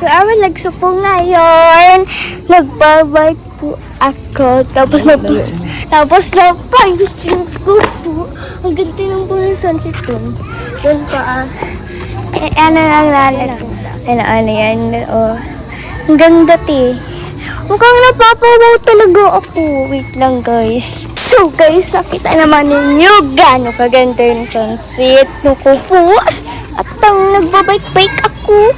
So, nagsa po ngayon. Nagbabike po ako. Tapos napansin ko po. Ang ganda ng po ng sunset doon. Doon pa ano yan. Oh. Ang ganda mukhang napapawaw talaga ako. Wait lang guys. So guys, nakita naman ninyo gano'ng kaganda yung sunset. Naku po. At nagbabike-bike ako.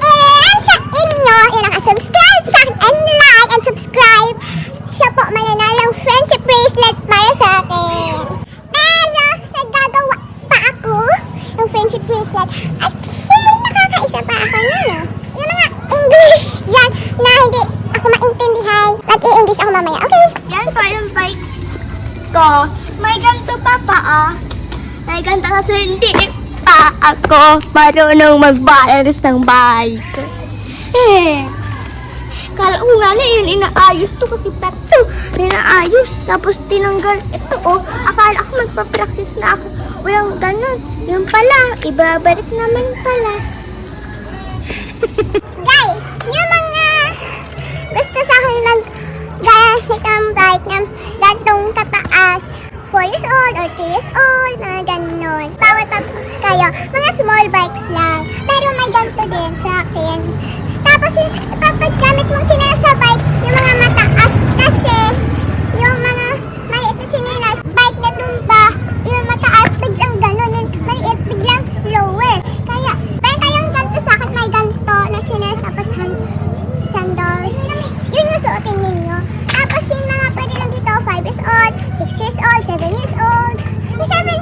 And sa inyo, yung nakasubscribe sa akin and like and subscribe, siya po mananalang friendship bracelet para sa akin. Pero, nagagawa pa ako ng friendship bracelet. Actually, nakakaisa pa ako nun. Yung mga English dyan na hindi ako maintindihan. Mag-i-English ako mamaya, okay? Yan po yung bike ko. May ganito pa. May ganito kasi hindi pa ako marunong mag-balance ng bike. Kala ko nga na yun, inaayos to kasi peto. Inaayos, tapos tinanggal ito. Akala ko magpa-practice na ako. Walang ganun. Yung pala, ibabalik naman pala. Guys, yung mga gusto sa akin mag-gamit ng bike ng gantong kataas, 4 years old or 3 years old, mga ganon. Bawat kayo, mga small bikes lang. Pero may ganito din sa akin. Tapos ipapaggamit mong chinelas sa bike, yung mga mataas. Kasi yung mga maliit na chinelas, bike na tumba, yung mataas, biglang ganon. Yung maliit, biglang slower. Kaya, pero kayong ganito sa akin, may ganito na chinelas tapos sandals. Yun yung suotin ninyo. Tapos yung mga pwede lang dito, 5 years old, 6 years old, 7 years old. Yung 7